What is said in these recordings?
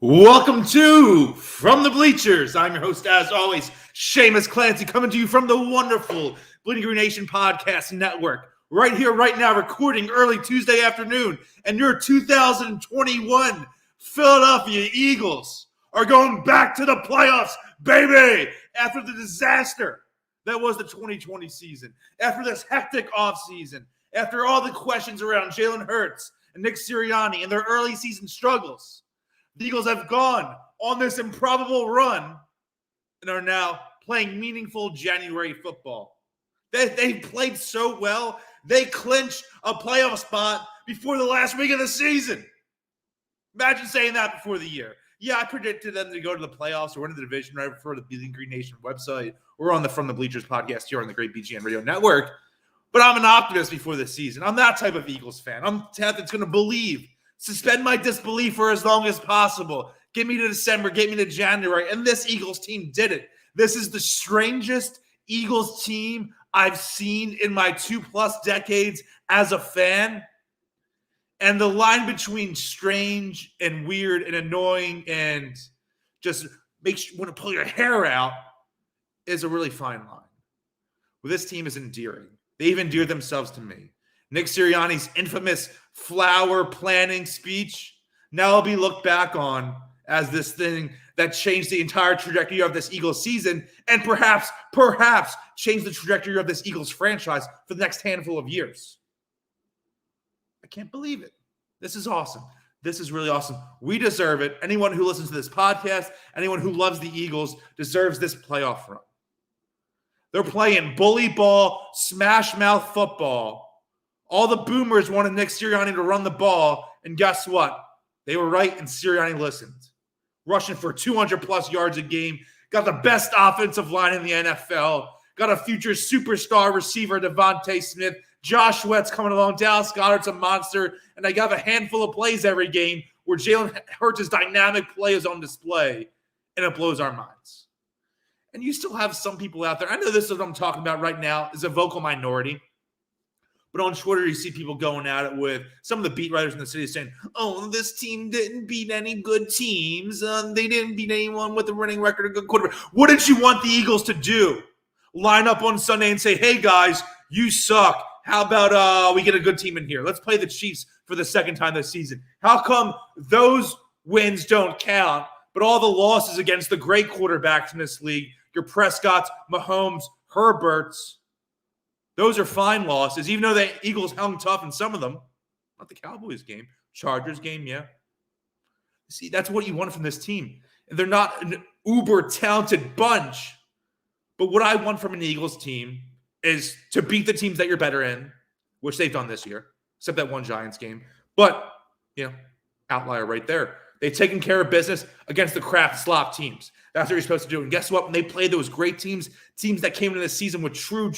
Welcome to From the Bleachers. I'm your host, as always, Shamus Clancy, coming to you from the wonderful Bleeding Green Nation Podcast Network. Right here, right now, recording early Tuesday afternoon. And your 2021 Philadelphia Eagles are going back to the playoffs, baby! After the disaster that was the 2020 season, after this hectic offseason, after all the questions around Jalen Hurts and Nick Sirianni and their early season struggles, the Eagles have gone on this improbable run and are now playing meaningful January football. They played so well, they clinched a playoff spot before the last week of the season. Imagine saying that before the year. Yeah, I predicted them to go to the playoffs or win the division right before the Bleeding Green Nation website. We're on the From the Bleachers podcast here on the great BGN Radio Network. But I'm an optimist before the season. I'm that type of Eagles fan. I'm the type that's going to believe. Suspend my disbelief for as long as possible. Get me to December, get me to January. And this Eagles team did it. This is the strangest Eagles team I've seen in my 2+ decades as a fan. And the line between strange and weird and annoying and just makes you want to pull your hair out is a really fine line. Well, this team is endearing. They've endeared themselves to me. Nick Sirianni's infamous flower planning speech now will be looked back on as this thing that changed the entire trajectory of this Eagles season and perhaps change the trajectory of this Eagles franchise for the next handful of years. I can't believe it. This is awesome. This is really awesome. We deserve it. Anyone who listens to this podcast, anyone who loves the Eagles deserves this playoff run. They're playing bully ball, smash mouth football. All the boomers wanted Nick Sirianni to run the ball, and guess what? They were right, and Sirianni listened. Rushing for 200-plus yards a game, got the best offensive line in the NFL, got a future superstar receiver, Devontae Smith, Josh Sweat's coming along, Dallas Goedert's a monster, and I got a handful of plays every game where Jalen Hurts' dynamic play is on display, and it blows our minds. And you still have some people out there, I know this is what I'm talking about right now, is a vocal minority. But on Twitter, you see people going at it with some of the beat writers in the city saying, oh, this team didn't beat any good teams. They didn't beat anyone with a winning record, a good quarterback. What did you want the Eagles to do? Line up on Sunday and say, hey, guys, you suck. How about we get a good team in here? Let's play the Chiefs for the second time this season. How come those wins don't count, but all the losses against the great quarterbacks in this league, your Prescotts, Mahomes, Herberts, those are fine losses, even though the Eagles hung tough in some of them. Not the Cowboys game. Chargers game, yeah. See, that's what you want from this team. And they're not an uber-talented bunch. But what I want from an Eagles team is to beat the teams that you're better in, which they've done this year, except that one Giants game. But, outlier right there. They've taken care of business against the crap slop teams. That's what you're supposed to do. And guess what? When they play those great teams that came into the season with true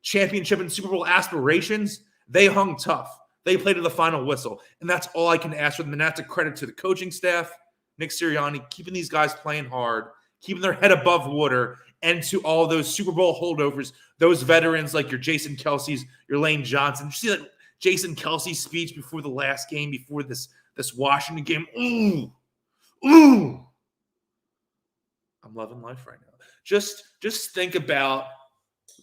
championship and Super Bowl aspirations, they hung tough. They played to the final whistle. And that's all I can ask for them. And that's a credit to the coaching staff, Nick Sirianni, keeping these guys playing hard, keeping their head above water, and to all those Super Bowl holdovers, those veterans like your Jason Kelsey's, your Lane Johnson. Did you see that Jason Kelsey speech before the last game, before this Washington game? Ooh. I'm loving life right now. Just think about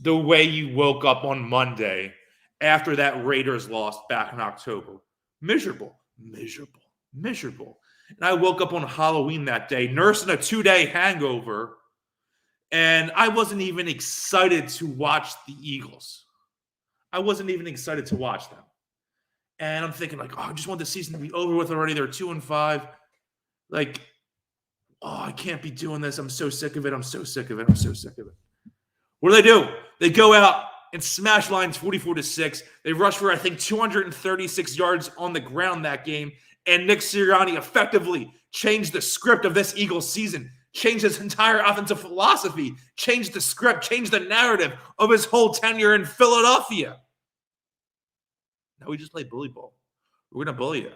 the way you woke up on Monday after that Raiders loss back in October. Miserable. And I woke up on Halloween that day, nursing a 2-day hangover, and I wasn't even excited to watch the Eagles. I wasn't even excited to watch them. And I'm thinking, I just want the season to be over with already. They're 2-5. I can't be doing this. I'm so sick of it. What do? They go out and smash Lions 44-6. They rush for, 236 yards on the ground that game. And Nick Sirianni effectively changed the script of this Eagles season, changed his entire offensive philosophy, changed the script, changed the narrative of his whole tenure in Philadelphia. Now we just play bully ball. We're going to bully you.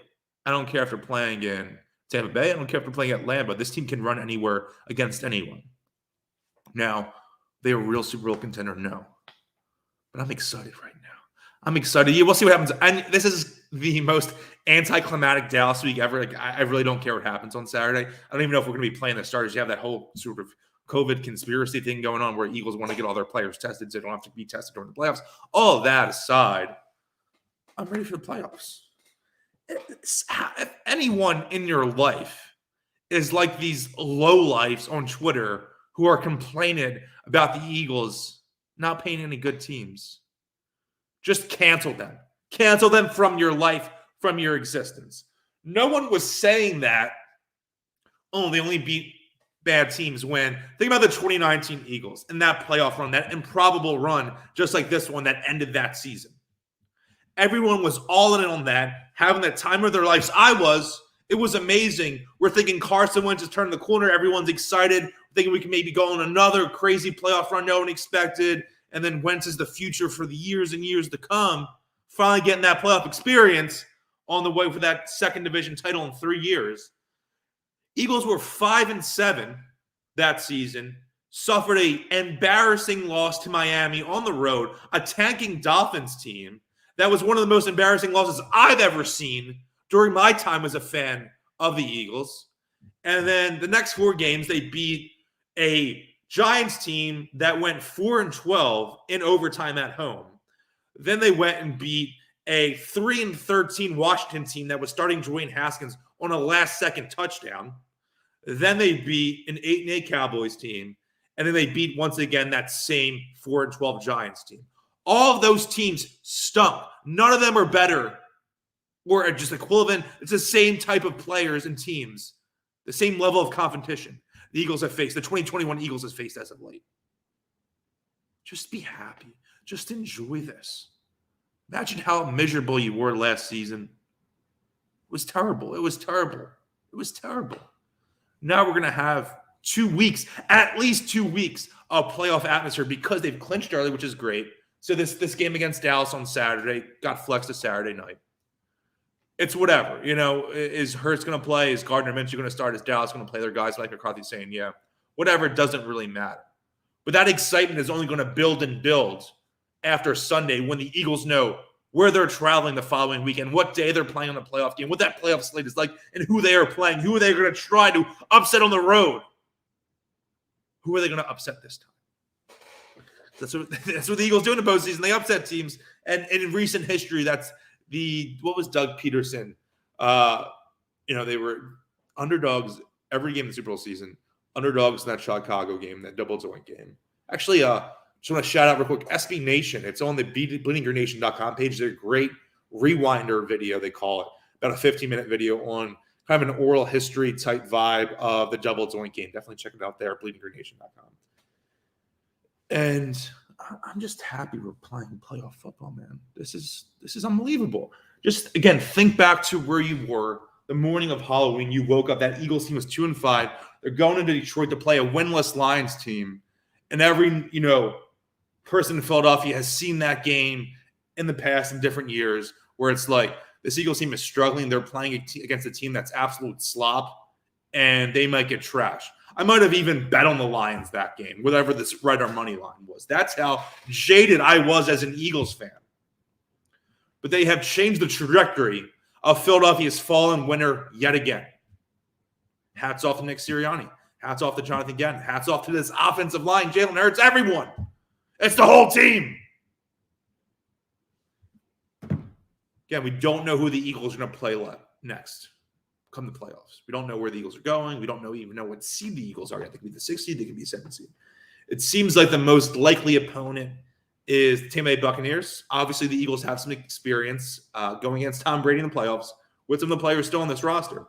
I don't care if they're playing in Tampa Bay. I don't care if they're playing at Lambeau. This team can run anywhere against anyone. Now, they a real Super Bowl contender? No. But I'm excited right now. I'm excited. Yeah, we'll see what happens. And this is the most anticlimactic Dallas week ever. Like, I really don't care what happens on Saturday. I don't even know if we're going to be playing the starters. You have that whole sort of COVID conspiracy thing going on where Eagles want to get all their players tested so they don't have to be tested during the playoffs. All of that aside, I'm ready for the playoffs. If anyone in your life is like these lowlifes on Twitter who are complaining about the Eagles not paying any good teams, just cancel them. Cancel them from your life, from your existence. No one was saying that, oh, they only beat bad teams when. Think about the 2019 Eagles and that playoff run, that improbable run, just like this one that ended that season. Everyone was all in on that, having the time of their lives. I was. It was amazing. We're thinking Carson Wentz is turning the corner. Everyone's excited, thinking we can maybe go on another crazy playoff run no one expected, and then Wentz is the future for the years and years to come. Finally getting that playoff experience on the way for that second division title in 3 years. Eagles were 5-7 that season, suffered an embarrassing loss to Miami on the road, a tanking Dolphins team. That was one of the most embarrassing losses I've ever seen during my time as a fan of the Eagles. And then the next 4 games, they beat a Giants team that went 4-12 in overtime at home. Then they went and beat a 3-13 Washington team that was starting Dwayne Haskins on a last-second touchdown. Then they beat an 8-8 Cowboys team. And then they beat, once again, that same 4-12 Giants team. All of those teams stunk. None of them are better or are just equivalent. It's the same type of players and teams, the same level of competition the Eagles have faced, the 2021 Eagles has faced as of late. Just be happy. Just enjoy this. Imagine how miserable you were last season. It was terrible. It was terrible. It was terrible. Now we're going to have 2 weeks, at least 2 weeks of playoff atmosphere because they've clinched early, which is great. So this game against Dallas on Saturday got flexed to Saturday night. It's whatever. You know, is Hurts going to play? Is Gardner Minshew going to start? Is Dallas going to play their guys? Like McCarthy saying, yeah. Whatever, it doesn't really matter. But that excitement is only going to build and build after Sunday when the Eagles know where they're traveling the following weekend, what day they're playing on the playoff game, what that playoff slate is like, and who they are playing, who are they going to try to upset on the road. Who are they going to upset this time? That's what the Eagles do in the postseason. They upset teams. And in recent history, that's what was Doug Peterson? They were underdogs every game in the Super Bowl season, underdogs in that Chicago game, that double joint game. Actually, just want to shout out real quick, SB Nation. It's on the bleedinggreennation.com page. They're a great rewinder video, they call it. About a 15-minute video on kind of an oral history type vibe of the double joint game. Definitely check it out there, bleedinggreennation.com. And I'm just happy we're playing playoff football, man. This is unbelievable. Just, again, think back to where you were the morning of Halloween. You woke up. That Eagles team was 2-5. They're going into Detroit to play a winless Lions team. And every, person in Philadelphia has seen that game in the past in different years where it's like this Eagles team is struggling. They're playing against a team that's absolute slop, and they might get trashed. I might have even bet on the Lions that game, whatever the spread or money line was. That's how jaded I was as an Eagles fan. But they have changed the trajectory of Philadelphia's fallen winner yet again. Hats off to Nick Sirianni. Hats off to Jonathan Gannon. Hats off to this offensive line, Jalen Hurts, everyone. It's the whole team. Again, we don't know who the Eagles are going to play next come the playoffs. We don't know where the Eagles are going. We don't even know what seed the Eagles are. They could be the 6th seed. They could be 7th seed. It seems like the most likely opponent is the Tampa Bay Buccaneers. Obviously, the Eagles have some experience going against Tom Brady in the playoffs with some of the players still on this roster.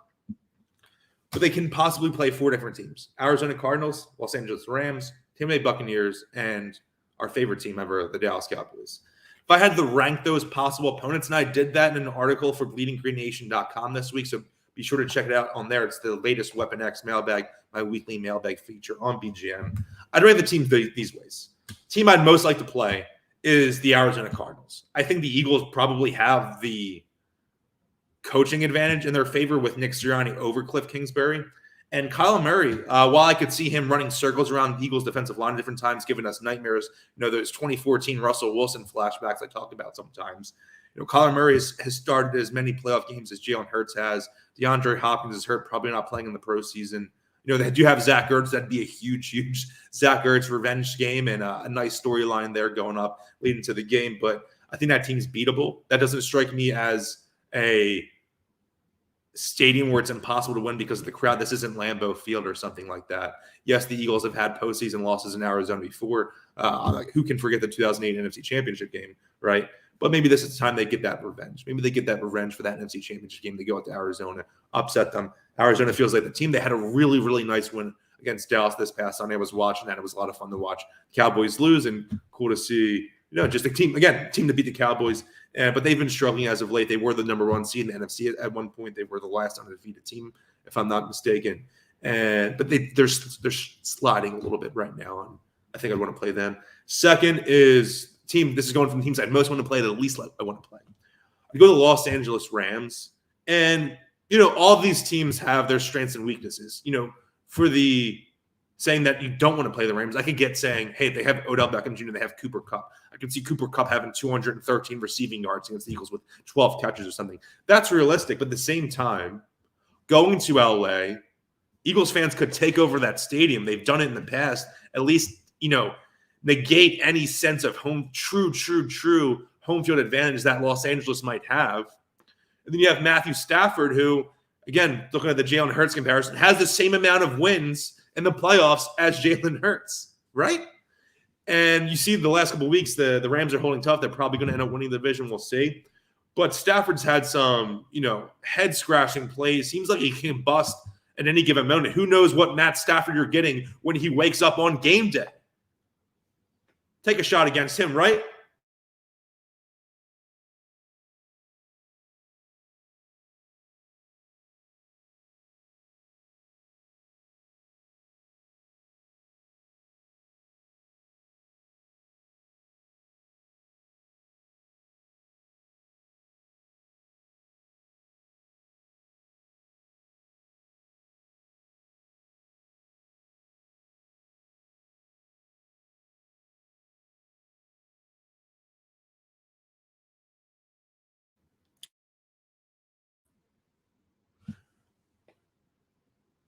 But they can possibly play 4 different teams. Arizona Cardinals, Los Angeles Rams, Tampa Bay Buccaneers, and our favorite team ever, the Dallas Cowboys. If I had to rank those possible opponents, and I did that in an article for bleedinggreennation.com this week, so be sure to check it out on there. It's the latest Weapon X mailbag, my weekly mailbag feature on BGN. I'd rank the teams these ways. Team I'd most like to play is the Arizona Cardinals. I think the Eagles probably have the coaching advantage in their favor with Nick Sirianni over Cliff Kingsbury. And Kyler Murray, while I could see him running circles around the Eagles' defensive line at different times, giving us nightmares, those 2014 Russell Wilson flashbacks I talk about sometimes. Kyler Murray has started as many playoff games as Jalen Hurts has. DeAndre Hopkins is hurt, probably not playing in the postseason. They do have Zach Ertz. That'd be a huge Zach Ertz revenge game and a nice storyline there going up leading to the game. But I think that team's beatable. That doesn't strike me as a stadium where it's impossible to win because of the crowd. This isn't Lambeau Field or something like that. Yes, the Eagles have had postseason losses in Arizona before. Who can forget the 2008 NFC Championship game, right? But maybe this is the time they get that revenge. Maybe they get that revenge for that NFC Championship game. They go out to Arizona, upset them. Arizona feels like the team. They had a really, really nice win against Dallas this past Sunday. I was watching that. It was a lot of fun to watch Cowboys lose, and cool to see, just a team to beat the Cowboys. But they've been struggling as of late. They were the number one seed in the NFC at one point. They were the last undefeated team, if I'm not mistaken. But they're sliding a little bit right now, and I think I'd want to play them. Second is team. This is going from teams I'd most want to play to the least I want to play. I go to the Los Angeles Rams, and all of these teams have their strengths and weaknesses. For the saying that you don't want to play the Rams, I could get saying, hey, they have Odell Beckham Jr., they have Cooper Kupp. I could see Cooper Kupp having 213 receiving yards against the Eagles with 12 catches or something. That's realistic, but at the same time, going to LA, Eagles fans could take over that stadium. They've done it in the past. At least, negate any sense of true home field advantage that Los Angeles might have. And then you have Matthew Stafford, who, again, looking at the Jalen Hurts comparison, has the same amount of wins in the playoffs as Jalen Hurts, right? And you see the last couple of weeks, the Rams are holding tough. They're probably going to end up winning the division. We'll see. But Stafford's had some, head-scratching plays. Seems like he can bust at any given moment. Who knows what Matt Stafford you're getting when he wakes up on game day? Take a shot against him, right?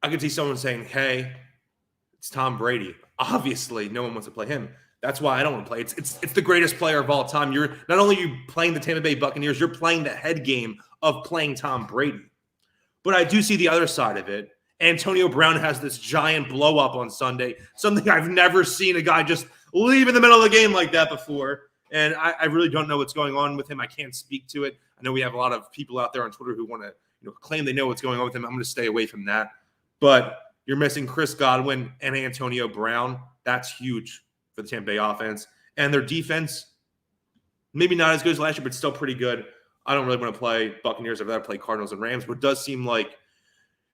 I could see someone saying, hey, it's Tom Brady. Obviously, no one wants to play him. That's why I don't want to play. It's the greatest player of all time. You're not only you playing the Tampa Bay Buccaneers, you're playing the head game of playing Tom Brady. But I do see the other side of it. Antonio Brown has this giant blow up on Sunday, something I've never seen a guy just leave in the middle of the game like that before. And I really don't know what's going on with him. I can't speak to it. I know we have a lot of people out there on Twitter who want to claim they know what's going on with him. I'm going to stay away from that. But you're missing Chris Godwin and Antonio Brown. That's huge for the Tampa Bay offense. And their defense, maybe not as good as last year, but still pretty good. I don't really want to play Buccaneers. I'd rather play Cardinals and Rams. But it does seem like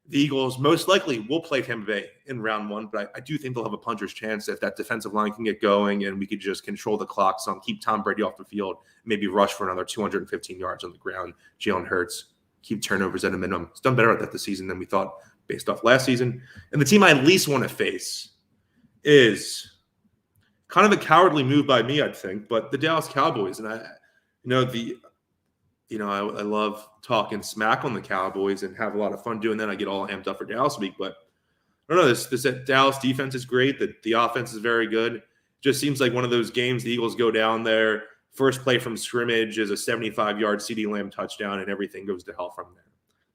the Eagles most likely will play Tampa Bay in round one. But I do think they'll have a puncher's chance if that defensive line can get going and we could just control the clock some, keep Tom Brady off the field, maybe rush for another 215 yards on the ground. Jalen Hurts, keep turnovers at a minimum. It's done better at that this season than we thought based off last season. And the team I least want to face is kind of a cowardly move by me, I'd think, but the Dallas Cowboys. And I love talking smack on the Cowboys and have a lot of fun doing that. I get all amped up for Dallas week, but I don't know. This Dallas defense is great. The offense is very good. Just seems like one of those games the Eagles go down there. First play from scrimmage is a 75-yard CeeDee Lamb touchdown, and everything goes to hell from there.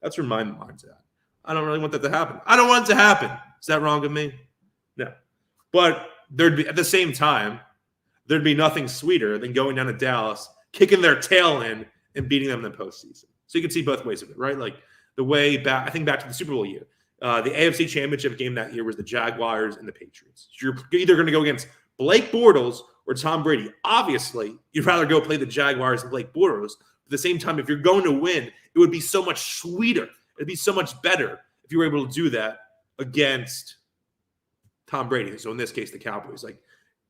That's where my mind's at. I don't really want that to happen. I don't want it to happen. Is that wrong of me? No. But there'd be, at the same time, there'd be nothing sweeter than going down to Dallas, kicking their tail in, and beating them in the postseason. So you can see both ways of it, right? Like the way back, I think back to the Super Bowl year. The AFC Championship game that year was the Jaguars and the Patriots. So you're either going to go against Blake Bortles or Tom Brady. Obviously, you'd rather go play the Jaguars and Blake Bortles. At the same time, if you're going to win, it would be so much sweeter. It'd be so much better if you were able to do that against Tom Brady. So in this case, the Cowboys. Like,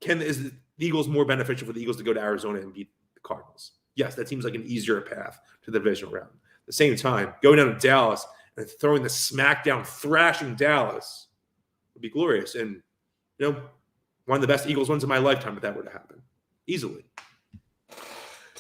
is the Eagles more beneficial for the Eagles to go to Arizona and beat the Cardinals? Yes, that seems like an easier path to the divisional round. At the same time, going down to Dallas and throwing the smackdown, thrashing Dallas would be glorious. And, one of the best Eagles wins of my lifetime if that were to happen. Easily.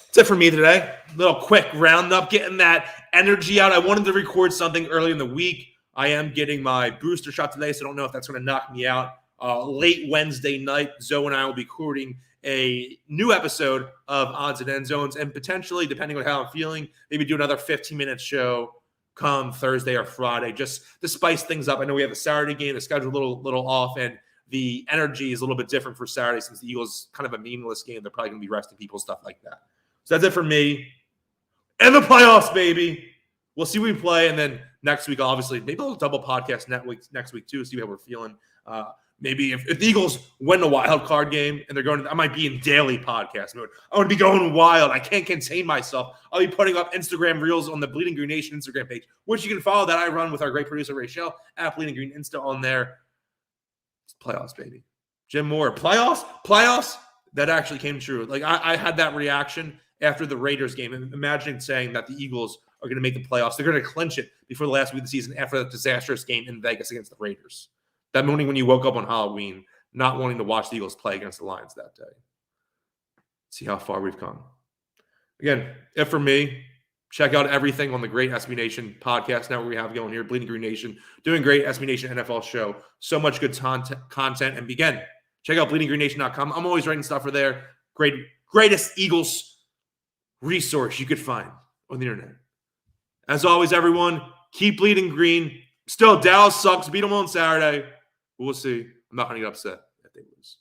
That's it for me today. Little quick roundup, getting that energy out. I wanted to record something early in the week. I am getting my booster shot today, so I don't know if that's going to knock me out. Late Wednesday night, Zoe and I will be recording a new episode of Odds and End Zones, and potentially, depending on how I'm feeling, maybe do another 15-minute show come Thursday or Friday, just to spice things up. I know we have a Saturday game, the schedule a little off, and the energy is a little bit different for Saturday since the Eagles kind of a meaningless game. They're probably going to be resting people, stuff like that. So that's it for me. And the playoffs, baby. We'll see who we play, and then next week, obviously, maybe a double podcast next week too, see how we're feeling. Maybe if the Eagles win the wild card game and they're going, I might be in daily podcast mode. I want to be going wild. I can't contain myself. I'll be putting up Instagram reels on the Bleeding Green Nation Instagram page, which you can follow that I run with our great producer Rachel at Bleeding Green Insta on there. It's playoffs, baby. Jim Moore, playoffs. That actually came true. Like I had that reaction after the Raiders game, and imagining saying that the Eagles are going to make the playoffs. They're going to clinch it before the last week of the season after that disastrous game in Vegas against the Raiders. That morning when you woke up on Halloween, not wanting to watch the Eagles play against the Lions that day. See how far we've come. Again, it for me. Check out everything on the great SB Nation podcast network we have going here. Bleeding Green Nation, doing great SB Nation NFL show. So much good content. And again, check out bleedinggreennation.com. I'm always writing stuff for there. Greatest Eagles resource you could find on the internet. As always, everyone, keep bleeding green. Still, Dallas sucks. Beat them on Saturday. We'll see. I'm not going to get upset if they lose.